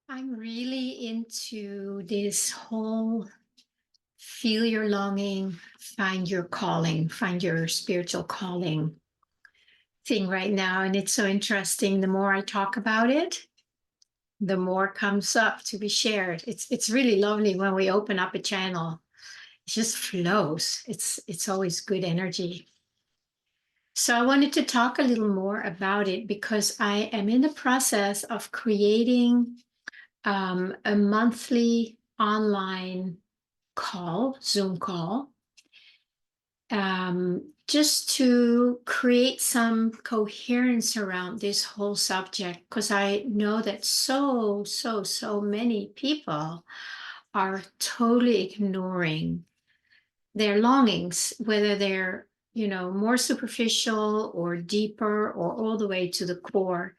I'm really into this whole feel your longing, find your calling, find your spiritual calling thing right now. And it's so interesting. The more I talk about it, the more comes up to be shared. It's really lovely when we open up a channel. It just flows. It's always good energy. So I wanted to talk a little more about it because I am in the process of creating a monthly online call, Zoom call, just to create some coherence around this whole subject, because I know that so many people are totally ignoring their longings, whether they're, more superficial or deeper or all the way to the core.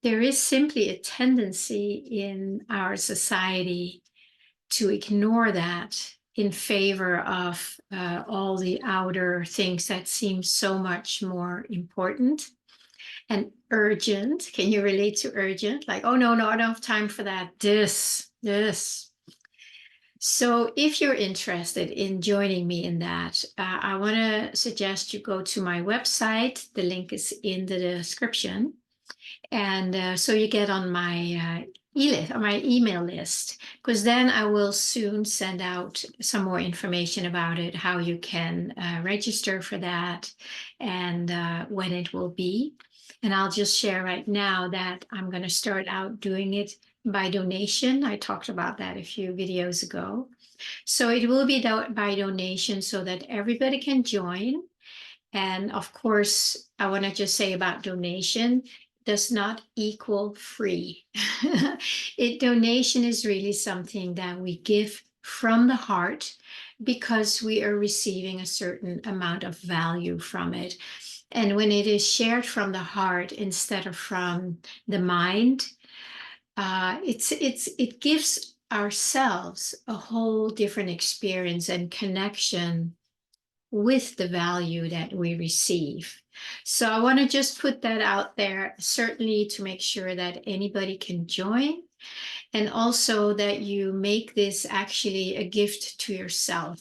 There is simply a tendency in our society to ignore that in favor of all the outer things that seem so much more important and urgent. Can you relate to urgent? Like, oh, no, I don't have time for that. This. So if you're interested in joining me in that, I want to suggest you go to my website. The link is in the description. And so you get on my e-list or my email list, because then I will soon send out some more information about it, how you can register for that, and when it will be. And I'll just share right now that I'm going to start out doing it by donation. I talked about that a few videos ago. So it will be by donation so that everybody can join. And of course, I want to just say about donation does not equal free. Donation is really something that we give from the heart because we are receiving a certain amount of value from it. And when it is shared from the heart instead of from the mind, it gives ourselves a whole different experience and connection with the value that we receive. So I want to just put that out there, certainly to make sure that anybody can join, and also that you make this actually a gift to yourself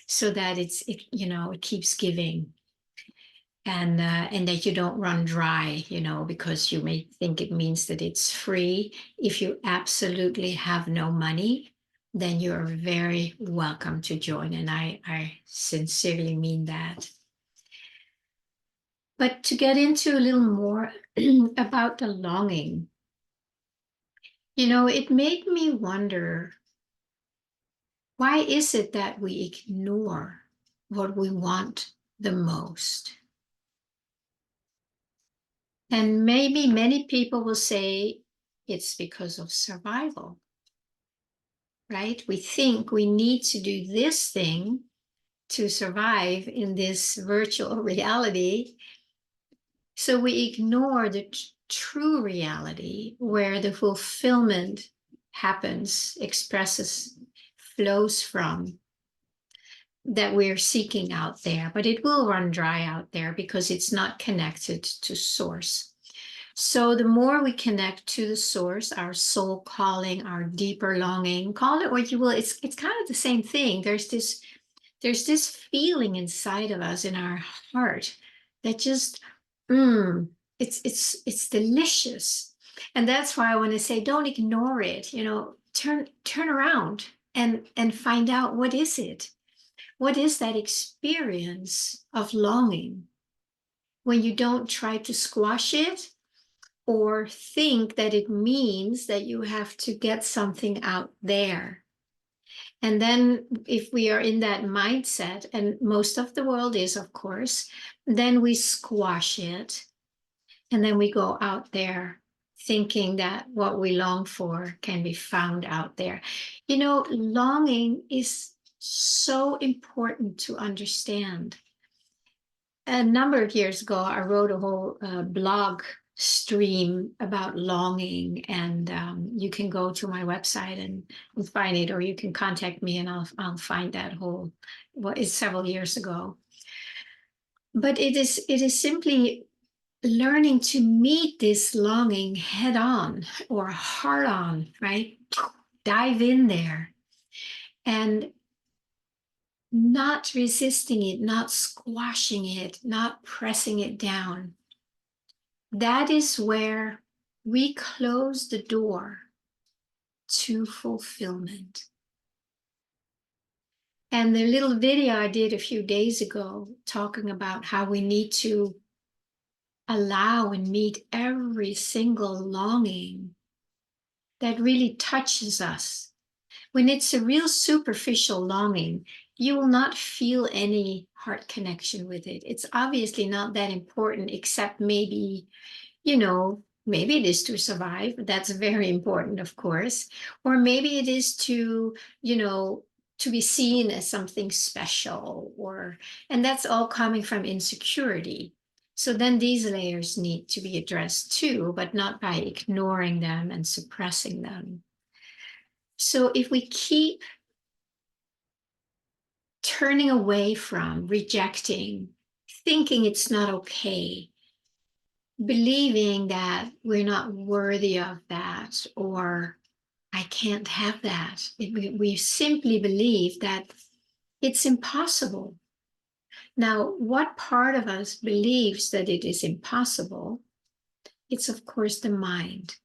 so that it keeps giving, and that you don't run dry, because you may think it means that it's free. If you absolutely have no money, then you're very welcome to join. And I sincerely mean that. But to get into a little more about the longing, it made me wonder, why is it that we ignore what we want the most? And maybe many people will say it's because of survival, right? We think we need to do this thing to survive in this virtual reality. So we ignore the true reality where the fulfillment happens, expresses, flows from, that we're seeking out there. But it will run dry out there because it's not connected to source. So the more we connect to the source, our soul calling, our deeper longing, call it what you will, it's kind of the same thing. There's this feeling inside of us in our heart that just it's delicious. And that's why I want to say, don't ignore it. Turn around and find out, what is it? What is that experience of longing when you don't try to squash it or think that it means that you have to get something out there? And then if we are in that mindset, and most of the world is, of course, then we squash it. And then we go out there thinking that what we long for can be found out there. Longing is so important to understand. A number of years ago, I wrote a whole blog stream about longing, and you can go to my website and find it, or you can contact me and I'll find that whole. Well, it's several years ago, but it is simply learning to meet this longing head on or heart on, right? Dive in there and not resisting it, not squashing it, not pressing it down. That is where we close the door to fulfillment. And the little video I did a few days ago talking about how we need to allow and meet every single longing that really touches us. When it's a real superficial longing, you will not feel any heart connection with it. It's obviously not that important, except maybe, maybe it is to survive. That's very important, of course. Or maybe it is to be seen as something special, and that's all coming from insecurity. So then these layers need to be addressed too, but not by ignoring them and suppressing them. So if we keep turning away from, rejecting, thinking it's not okay, believing that we're not worthy of that, or I can't have that, we simply believe that it's impossible. Now, what part of us believes that it is impossible? It's, of course, the mind.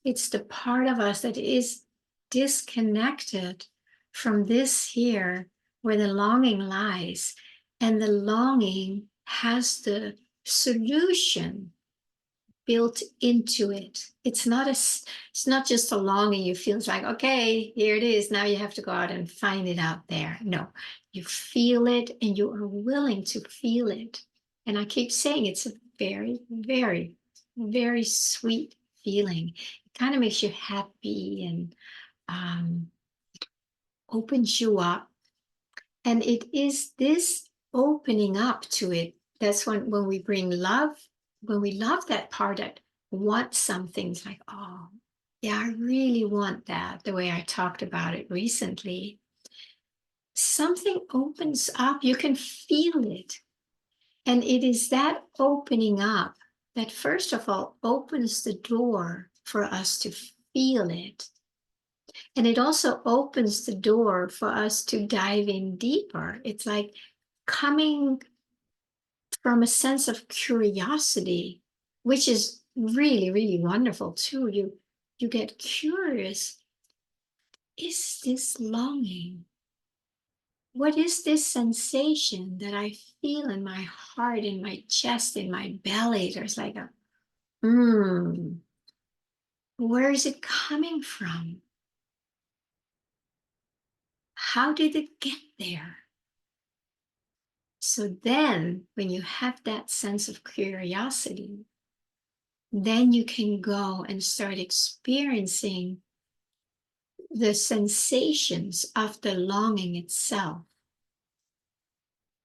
It's the part of us that is disconnected from this here where the longing lies. And the longing has the solution built into it. It's not just a longing you feel. It's like, okay, here it is. Now you have to go out and find it out there. No, you feel it and you are willing to feel it. And I keep saying it's a very, very, very sweet feeling. It kind of makes you happy and opens you up. And it is this opening up to it. That's when we bring love, when we love that part that wants something, it's like, oh, yeah, I really want that, the way I talked about it recently. Something opens up, you can feel it. And it is that opening up that, first of all, opens the door for us to feel it. And it also opens the door for us to dive in deeper. It's like coming from a sense of curiosity, which is really, really wonderful too. You get curious. Is this longing? What is this sensation that I feel in my heart, in my chest, in my belly? There's like a, where is it coming from? How did it get there? So then, when you have that sense of curiosity, then you can go and start experiencing the sensations of the longing itself.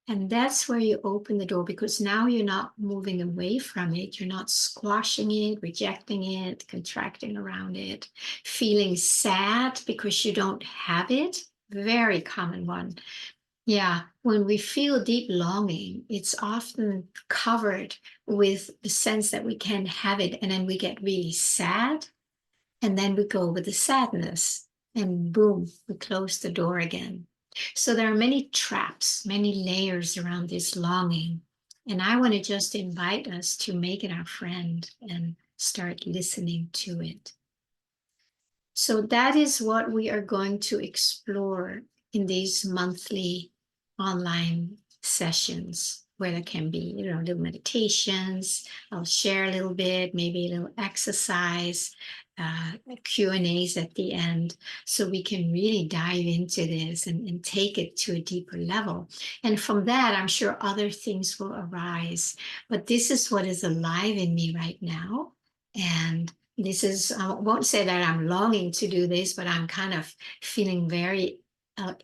And that's where you open the door, because now you're not moving away from it. You're not squashing it, rejecting it, contracting around it, feeling sad because you don't have it. Very common one. Yeah, when we feel deep longing, it's often covered with the sense that we can't have it. And then we get really sad. And then we go with the sadness. And boom, we close the door again. So there are many traps, many layers around this longing. And I want to just invite us to make it our friend and start listening to it. So that is what we are going to explore in these monthly online sessions, where there can be, little meditations. I'll share a little bit, maybe a little exercise, Q&As at the end, so we can really dive into this and take it to a deeper level. And from that, I'm sure other things will arise. But this is what is alive in me right now. And this is, I won't say that I'm longing to do this, but I'm kind of feeling very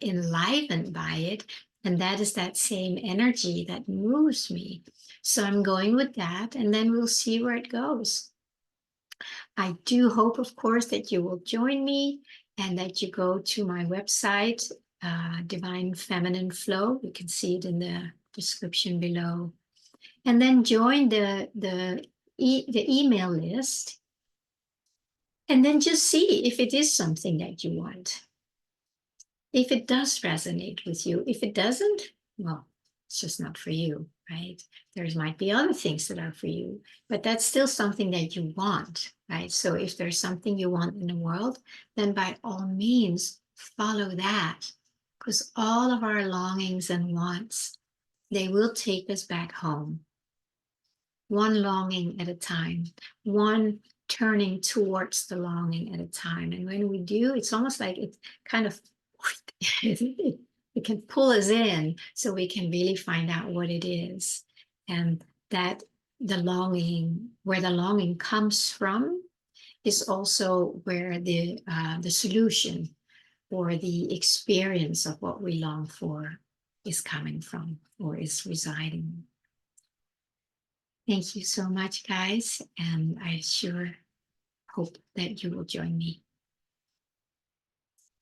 enlivened by it. And that is that same energy that moves me. So I'm going with that, and then we'll see where it goes. I do hope, of course, that you will join me and that you go to my website, Divine Feminine Flow. You can see it in the description below. And then join the the email list, and then just see if it is something that you want. If it does resonate with you. If it doesn't, well, it's just not for you, right? There might be other things that are for you, but that's still something that you want, right? So if there's something you want in the world, then by all means, follow that, because all of our longings and wants, they will take us back home, one longing at a time, one turning towards the longing at a time. And when we do, it's almost like it kind of it can pull us in so we can really find out what it is. And that the longing, where the longing comes from, is also where the solution or the experience of what we long for is coming from or is residing. Thank you so much, guys. And I sure hope that you will join me.